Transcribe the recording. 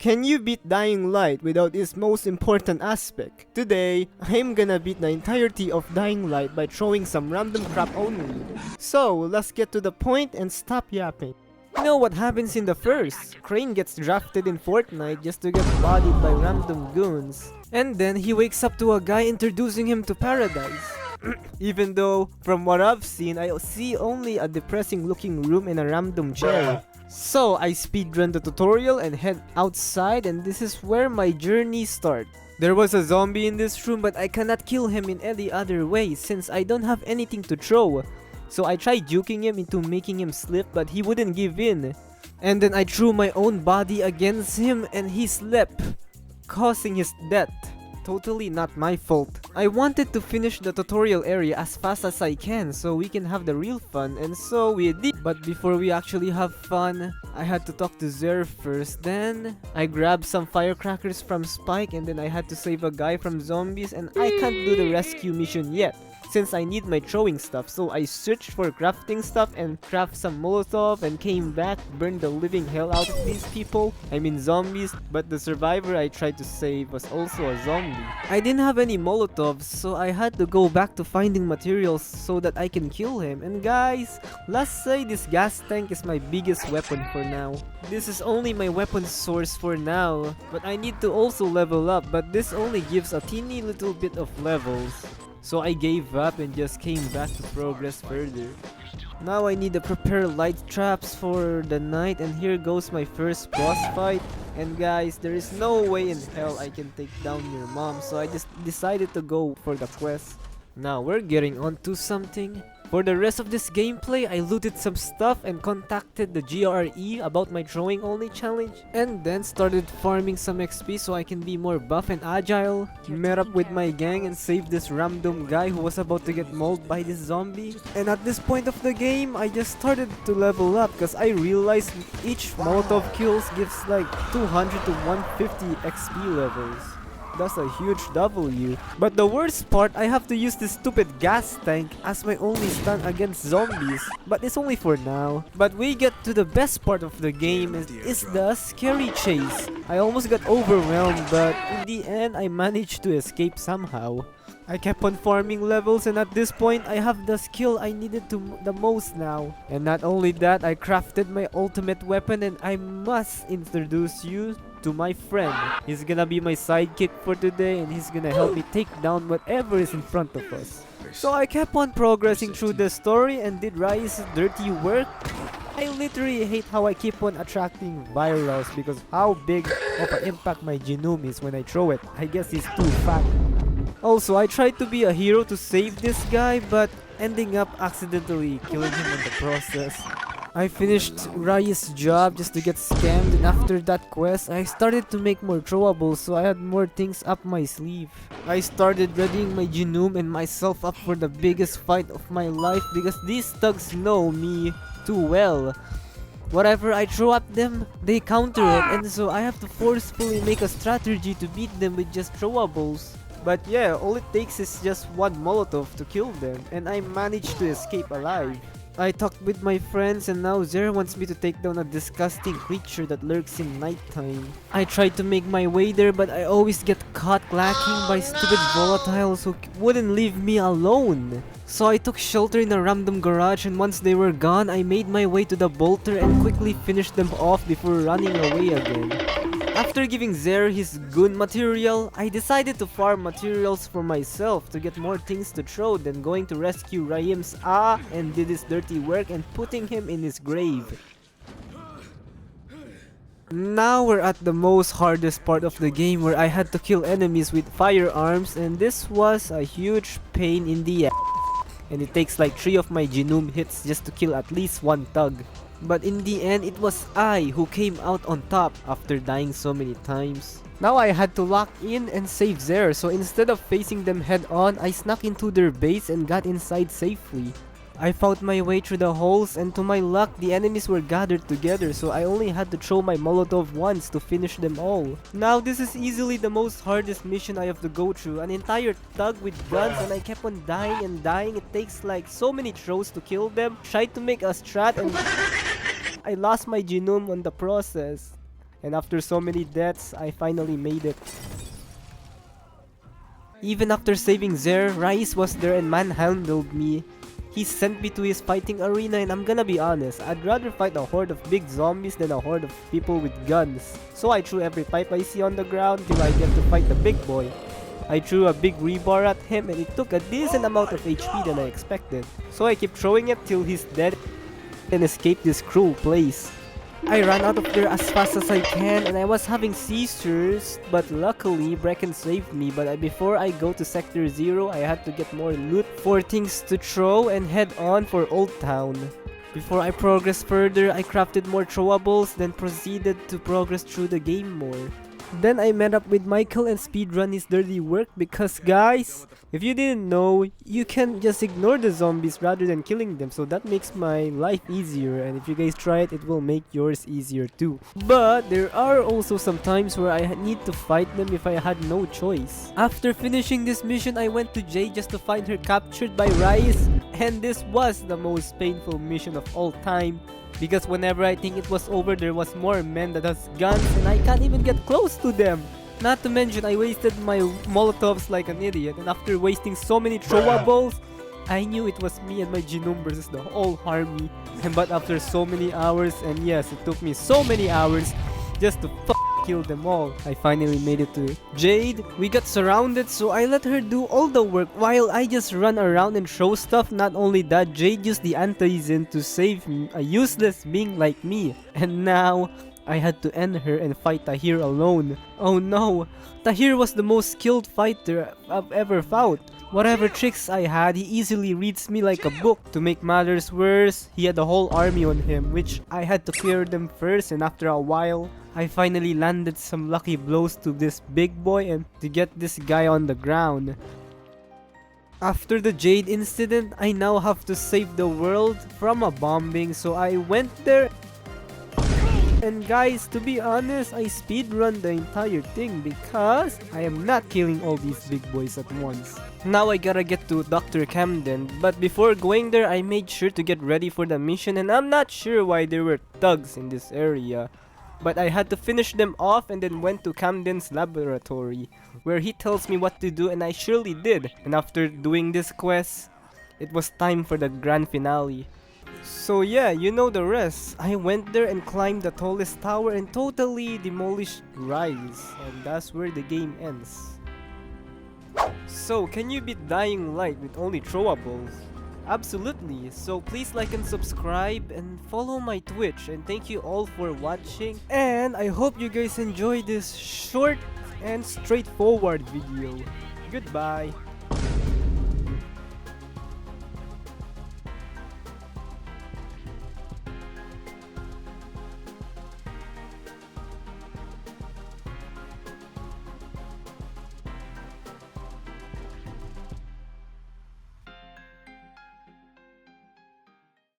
Can you beat Dying Light without its most important aspect? Today, I'm gonna beat the entirety of Dying Light by throwing some random crap only. So, let's get to the point and stop yapping. You know what happens in the first? Crane gets drafted in Fortnite just to get bodied by random goons. And then he wakes up to a guy introducing him to paradise. Even though, from what I've seen, I see only a depressing looking room and a random chair. So I speedrun the tutorial and head outside, and this is where my journey starts. There was a zombie in this room, but I cannot kill him in any other way since I don't have anything to throw. So I tried juking him into making him slip, but he wouldn't give in. And then I threw my own body against him and he slipped, causing his death. Totally not my fault. I wanted to finish the tutorial area as fast as I can so we can have the real fun, and so we did. But before we actually have fun, I had to talk to Zer first. Then I grabbed some firecrackers from Spike, and then I had to save a guy from zombies, and I can't do the rescue mission yet since I need my throwing stuff. So I searched for crafting stuff and craft some Molotov and came back, burned the living hell out of these people. I mean zombies, but the survivor I tried to save was also a zombie. I didn't have any Molotovs, so I had to go back to finding materials so that I can kill him. And guys, let's say this gas tank is my biggest weapon for now. This is only my weapon source for now, but I need to also level up, but this only gives a teeny little bit of levels. So I gave up and just came back to progress further. Now I need to prepare light traps for the night, and here goes my first boss fight. And guys, there is no way in hell I can take down your mom, so I just decided to go for the quest. Now we're getting onto something. For the rest of this gameplay, I looted some stuff and contacted the GRE about my throwing only challenge, and then started farming some XP so I can be more buff and agile. Met up with my gang and saved this random guy who was about to get mauled by this zombie. And at this point of the game, I just started to level up because I realized each Molotov kills gives like 200 to 150 XP levels. That's a huge W. But the worst part, I have to use this stupid gas tank as my only stun against zombies. But it's only for now. But we get to the best part of the game, is the scary chase. I almost got overwhelmed, but in the end, I managed to escape somehow. I kept on farming levels, and at this point, I have the skill I needed the most now. And not only that, I crafted my ultimate weapon, and I must introduce you to my friend. He's gonna be my sidekick for today, and he's gonna help me take down whatever is in front of us. So I kept on progressing through the story and did Rai's dirty work. I literally hate how I keep on attracting virals because how big of an impact my genome is when I throw it. I guess he's too fat. Also, I tried to be a hero to save this guy, but ending up accidentally killing him in the process. I finished Rai's job just to get scammed, and after that quest, I started to make more throwables so I had more things up my sleeve. I started readying my genome and myself up for the biggest fight of my life because these thugs know me too well. Whatever I throw at them, they counter it, and so I have to forcefully make a strategy to beat them with just throwables. But yeah, all it takes is just one Molotov to kill them, and I managed to escape alive. I talked with my friends, and now Zer wants me to take down a disgusting creature that lurks in nighttime. I tried to make my way there, but I always get caught lacking by stupid volatiles who wouldn't leave me alone. So I took shelter in a random garage, and once they were gone, I made my way to the bolter and quickly finished them off before running away again. After giving Zer his goon material, I decided to farm materials for myself to get more things to throw than going to rescue Raim's and did his dirty work and putting him in his grave. Now we're at the most hardest part of the game where I had to kill enemies with firearms, and this was a huge pain in the ass. And it takes like 3 of my genome hits just to kill at least one thug. But in the end, it was I who came out on top after dying so many times. Now I had to lock in and save Zer, so instead of facing them head on, I snuck into their base and got inside safely. I fought my way through the holes, and to my luck, the enemies were gathered together, so I only had to throw my Molotov once to finish them all. Now this is easily the most hardest mission I have to go through. An entire thug with guns, and I kept on dying and dying. It takes like so many throws to kill them. Tried to make a strat and I lost my genome on the process. And after so many deaths, I finally made it. Even after saving Zer, Rice was there and manhandled me. He sent me to his fighting arena, and I'm gonna be honest, I'd rather fight a horde of big zombies than a horde of people with guns. So I threw every pipe I see on the ground till I get to fight the big boy. I threw a big rebar at him and it took a decent amount of HP than I expected. So I kept throwing it till he's dead and escape this cruel place. I ran out of there as fast as I can and I was having seizures, but luckily Brecken saved me. But before I go to Sector 0, I had to get more loot for things to throw and head on for Old Town. Before I progress further, I crafted more throwables, then proceeded to progress through the game more. Then I met up with Michael and speedrun his dirty work because guys, if you didn't know, you can just ignore the zombies rather than killing them, so that makes my life easier, and if you guys try it, it will make yours easier too. But there are also some times where I need to fight them if I had no choice. After finishing this mission, I went to Jay just to find her captured by Rice, and this was the most painful mission of all time. Because whenever I think it was over, there was more men that has guns and I can't even get close to them. Not to mention, I wasted my molotovs like an idiot, and after wasting so many throwables, I knew it was me and my genome versus the whole army. But after so many hours, and yes, it took me so many hours just to kill them all, I finally made it to Jade. We got surrounded, so I let her do all the work while I just run around and throw stuff. Not only that, Jade used the anti-zin to save a useless being like me. And now, I had to end her and fight Tahir alone. Oh no, Tahir was the most skilled fighter I've ever fought. Whatever tricks I had, he easily reads me like a book. To make matters worse, he had a whole army on him, which I had to clear them first, and after a while, I finally landed some lucky blows to this big boy and to get this guy on the ground. After the Jade incident, I now have to save the world from a bombing, so I went there. And guys, to be honest, I speedrun the entire thing because I am not killing all these big boys at once. Now I gotta get to Dr. Camden, but before going there, I made sure to get ready for the mission, and I'm not sure why there were thugs in this area. But I had to finish them off and then went to Camden's laboratory, where he tells me what to do, and I surely did. And after doing this quest, it was time for the grand finale. So yeah, you know the rest. I went there and climbed the tallest tower and totally demolished Rise, and that's where the game ends. So, can you beat Dying Light with only throwables? Absolutely, so please like and subscribe and follow my Twitch, and thank you all for watching, and I hope you guys enjoy this short and straightforward video. Goodbye.